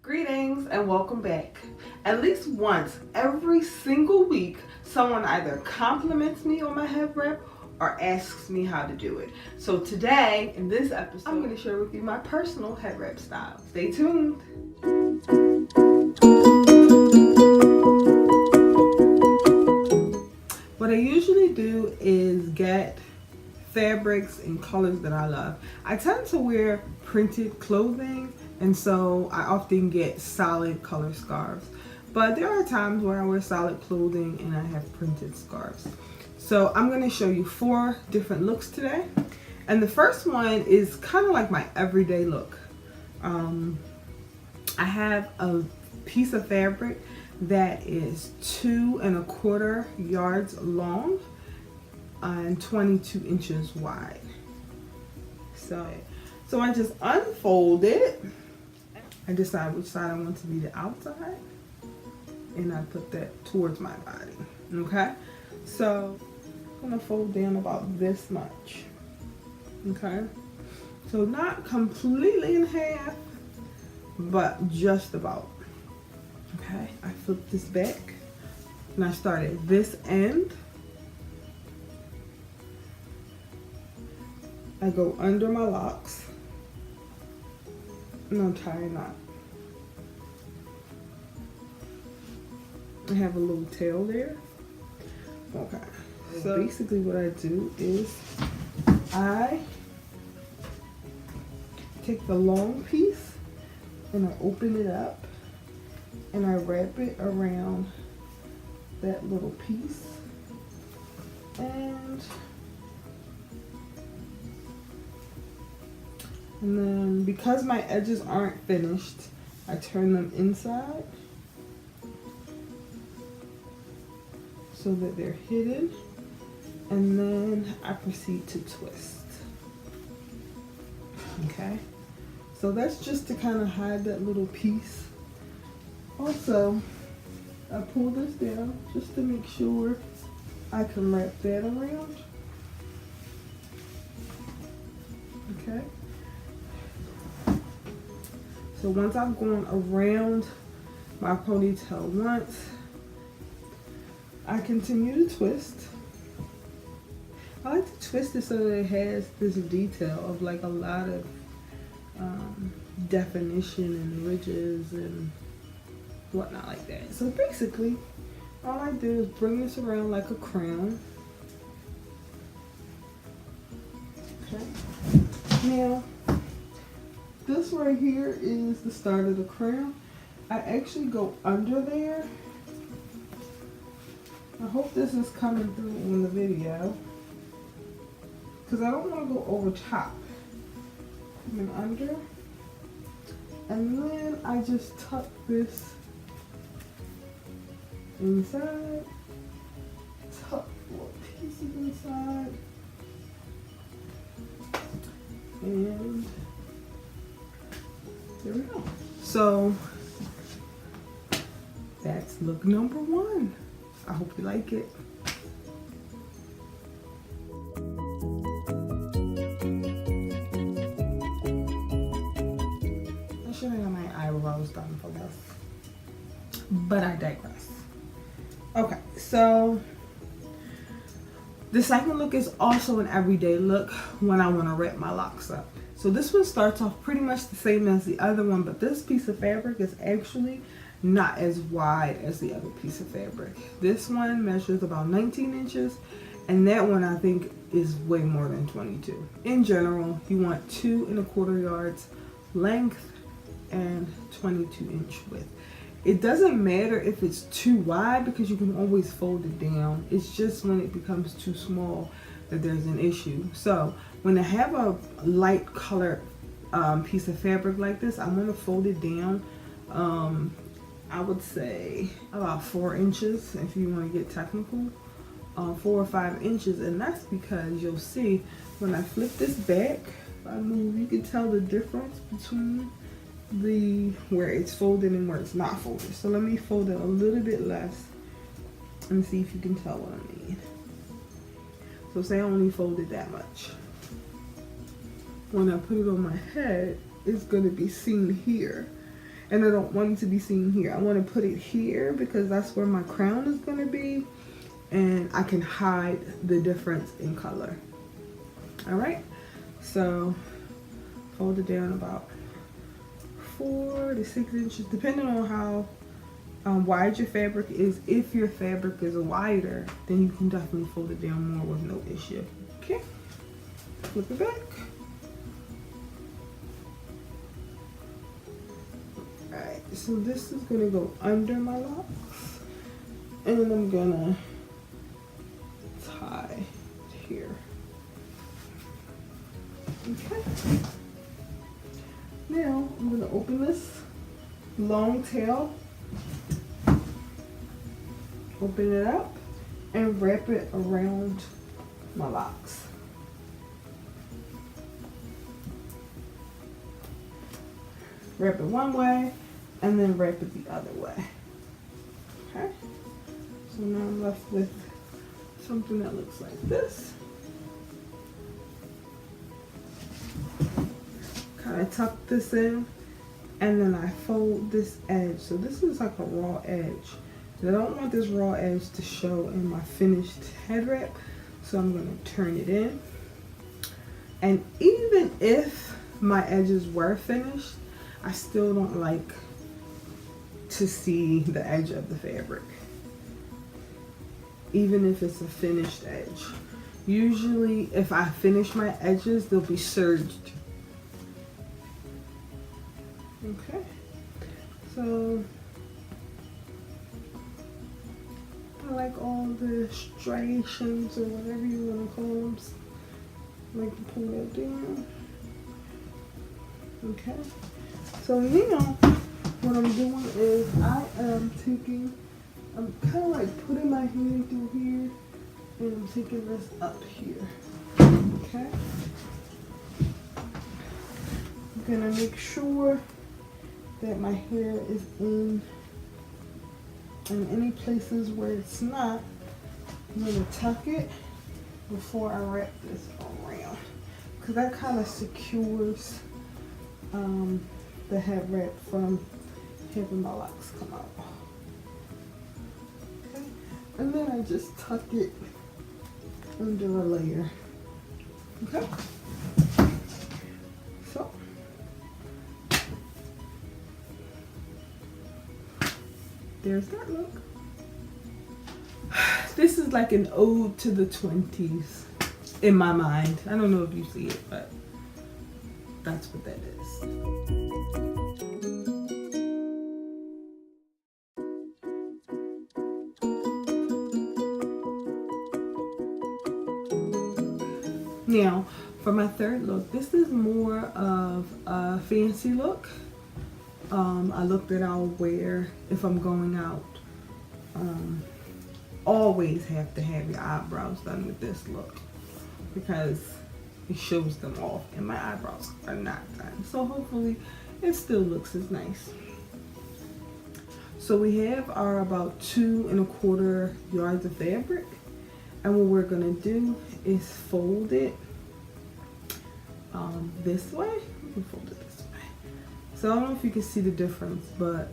Greetings and welcome back. At least once every single week, someone either compliments me on my head wrap or asks me how to do it. So today, in this episode, I'm going to share with you my personal head wrap style. Stay tuned. What I usually do is get fabrics and colors that I love. I tend to wear printed clothing, and so I often get solid color scarves. But there are times where I wear solid clothing and I have printed scarves. So I'm going to show you 4 different looks today. And the first one is kind of like my everyday look. I have a piece of fabric that is 2 1/4 yards long and 22 inches wide. So I just unfold it. I decide which side I want to be the outside, and I put that towards my body. Okay, so I'm gonna fold down about this much. Okay, so not completely in half, but just about. Okay, I flip this back, and I start at this end. I go under my locks, and I'll tie a knot. I have a little tail there. Okay, so basically what I do is I take the long piece and I open it up and I wrap it around that little piece, and then because my edges aren't finished, I turn them inside so that they're hidden, and then I proceed to twist. Okay, so that's just to kind of hide that little piece. Also, I pull this down just to make sure I can wrap that around. Okay. So once I've gone around my ponytail once, I continue to twist. I like to twist it so that it has this detail of like a lot of definition and ridges and whatnot like that. So basically, all I do is bring this around like a crown. Okay. Now, this right here is the start of the crown. I actually go under there. I hope this is coming through in the video, because I don't want to go over top. And under, and then I just tuck this inside, tuck little pieces inside, and there we go. So that's look number 1. I hope you like it. I should have my eyebrows done for this, but I digress. Okay, so the second look is also an everyday look when I want to wrap my locks up. So this one starts off pretty much the same as the other one, but this piece of fabric is actually not as wide as the other piece of fabric. This one measures about 19 inches, and that one I think is way more than 22. In general, you want 2 1/4 yards length and 22 inch width. It doesn't matter if it's too wide because you can always fold it down. It's just when it becomes too small that there's an issue. So when I have a light colored piece of fabric like this, I want to fold it down. I would say about 4 inches if you want to get technical, 4 or 5 inches, and that's because you'll see when I flip this back, if I move, you can tell the difference between where it's folded and where it's not folded. So let me fold it a little bit less and see if you can tell what I mean. So say I only folded that much. When I put it on my head, it's going to be seen here. and I don't want it to be seen here. I want to put it here because that's where my crown is going to be, and I can hide the difference in color. All right, so fold it down about 4 to 6 inches, depending on how wide your fabric is. If your fabric is wider, then you can definitely fold it down more with no issue. Okay, flip it back. Alright, so this is gonna go under my locks, and I'm gonna tie here. Okay. Now I'm gonna open this long tail, open it up, and wrap it around my locks. Wrap it one way and then wrap it the other way. Okay, so now I'm left with something that looks like this. Kind of tuck this in, and then I fold this edge. So this is like a raw edge. I don't want this raw edge to show in my finished head wrap, so I'm going to turn it in. And even if my edges were finished, I still don't like to see the edge of the fabric, even if it's a finished edge. Usually if I finish my edges, they'll be serged. Okay, so I like all the striations or whatever you want to call them. I like to pull that down. Okay, so now what I'm doing is I'm kind of like putting my hand through here, and I'm taking this up here. Okay, I'm gonna make sure that my hair is in any places where it's not. I'm gonna tuck it before I wrap this around, because that kind of secures the head wrap from having my locks come out. Okay, and then I just tuck it under a layer. Okay, so there's that look. This is like an ode to the 20s in my mind. I don't know if you see it, but that's what that is. Now, for my third look, this is more of a fancy look. A look that I'll wear if I'm going out. Always have to have your eyebrows done with this look, because it shows them off and my eyebrows are not done. So hopefully it still looks as nice. So we have our about 2 1/4 yards of fabric, and what we're gonna do is fold it this way. We can fold it this way. So I don't know if you can see the difference, but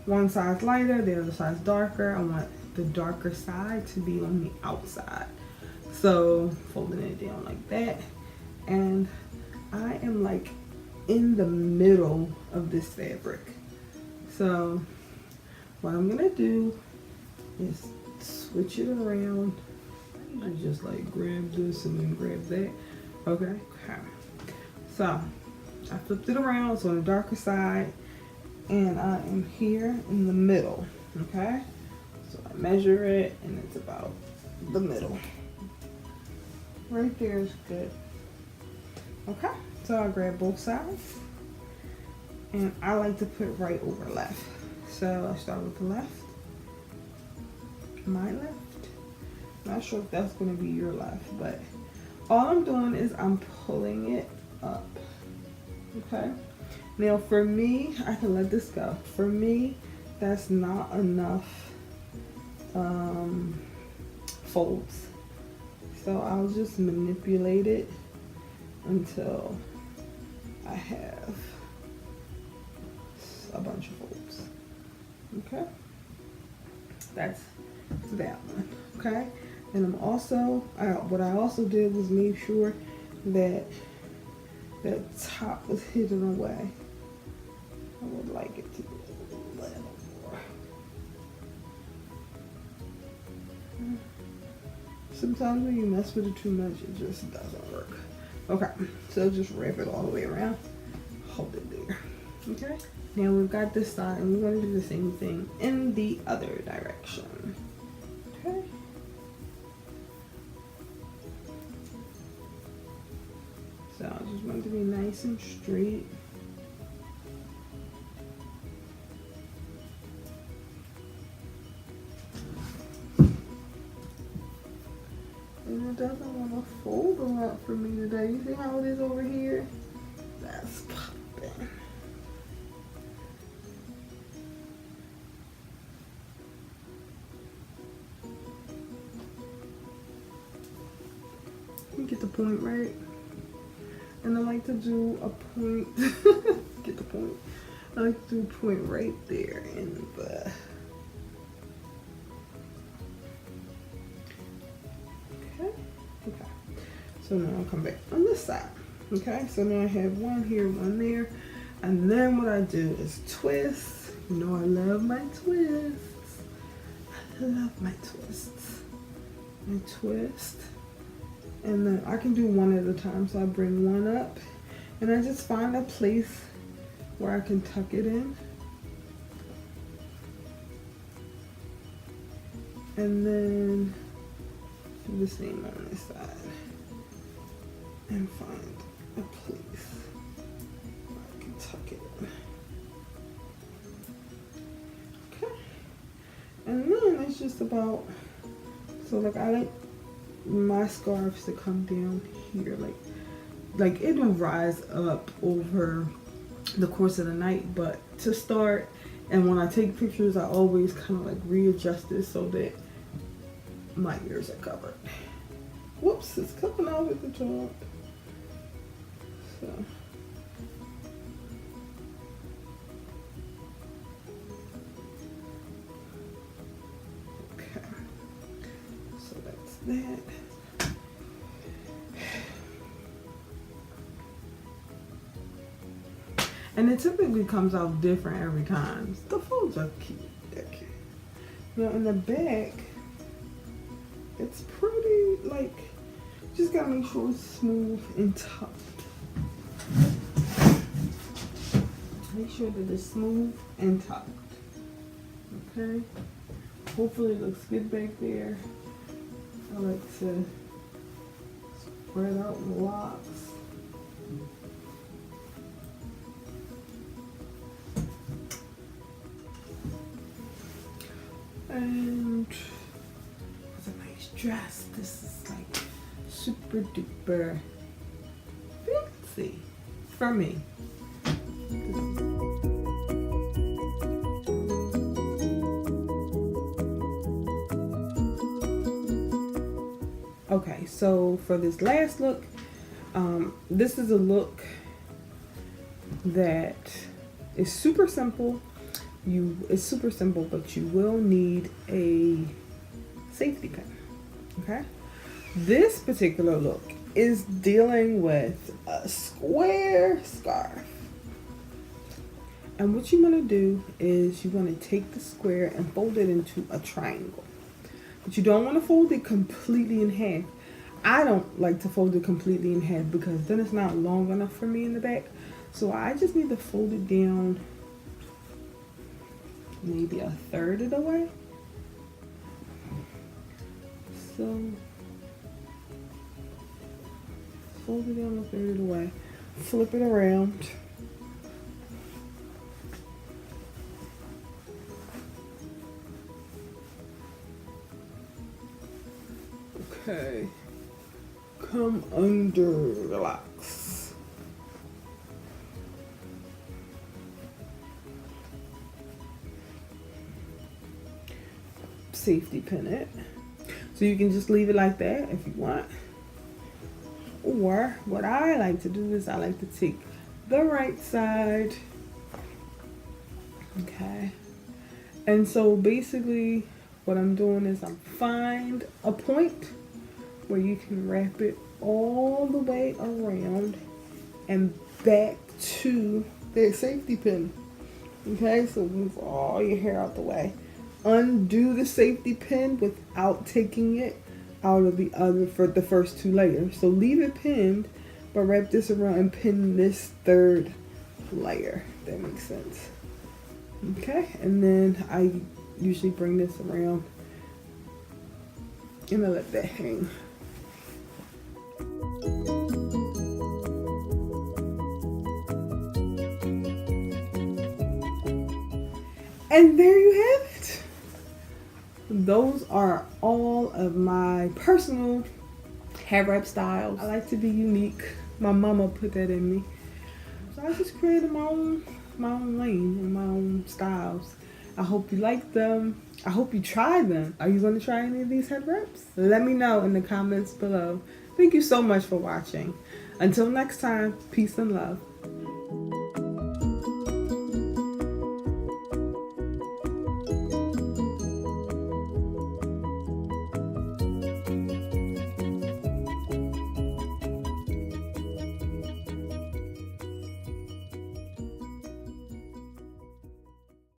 one side's lighter, the other side's darker. I want the darker side to be on the outside. So folding it down like that, and I am like in the middle of this fabric. So what I'm gonna do is switch it around. I just like grab this and then grab that. Okay. So I flipped it around, so on the darker side, and I am here in the middle. Okay. So I measure it, and it's about the middle. Right there is good. Okay. So I grab both sides, and I like to put right over left. So I start with the left, my left. Not sure if that's going to be your left, but all I'm doing is I'm pulling it up. Okay. Now for me, I can let this go. For me, that's not enough folds. So I'll just manipulate it until I have a bunch of folds. Okay, that's that one. Okay, and I'm also, what I also did was make sure that the top was hidden away. I would like it to be a little more. Sometimes when you mess with it too much, it just doesn't work. Okay, so just wrap it all the way around. Hold it there. Okay, now we've got this side, and we're going to do the same thing in the other direction. Okay. So I just want it to be nice and straight. And it doesn't want to fold a lot for me today. You see how it is over here? That's popping. You get the point right. And I like to do a point. Get the point. I like to do a point right there in the. Okay, so now I'll come back on this side. Okay, so now I have one here, one there, and then what I do is twist. You know I love my twists. I love my twists. I twist, and then I can do one at a time. So I bring one up, and I just find a place where I can tuck it in, and then do the same on this side and find a place where I can tuck it in. Okay, and then it's just about, so like I like my scarves to come down here, like it'll rise up over the course of the night, but to start, and when I take pictures, I always kind of like readjust it so that my ears are covered. Whoops, it's coming out at the top. So. Okay. So that's that. And it typically comes out different every time. The folds are cute. They're cute. Now in the back, it's pretty, like, just gotta make sure it's smooth and tucked. Make sure that it's smooth and tucked. Okay? Hopefully it looks good back there. I like to spread out the locks. And it's a nice dress. This is like super duper fancy for me. Okay, so for this last look, this is a look that is super simple. It's super simple, but you will need a safety pin. Okay, this particular look is dealing with a square scarf, and what you want to do is you want to take the square and fold it into a triangle, but you don't want to fold it completely in half. I don't like to fold it completely in half because then it's not long enough for me in the back, so I just need to fold it down maybe a third of the way. So fold it down a third of the way, flip it around, okay, come under, relax. Safety pin it. So you can just leave it like that if you want. Or what I like to do is I like to take the right side And so basically what I'm doing is I'm find a point where you can wrap it all the way around and back to the safety pin. Okay, so move all your hair out the way. Undo the safety pin without taking it out of the other for the first 2 layers. So leave it pinned, but wrap this around and pin this 3rd layer. If that makes sense. Okay, and then I usually bring this around and I let that hang. And there you have it. Those are all of my personal hair wrap styles. I like to be unique. My mama put that in me. So I just created my own lane and my own styles. I hope you like them. I hope you try them. Are you going to try any of these head wraps? Let me know in the comments below. Thank you so much for watching. Until next time, peace and love.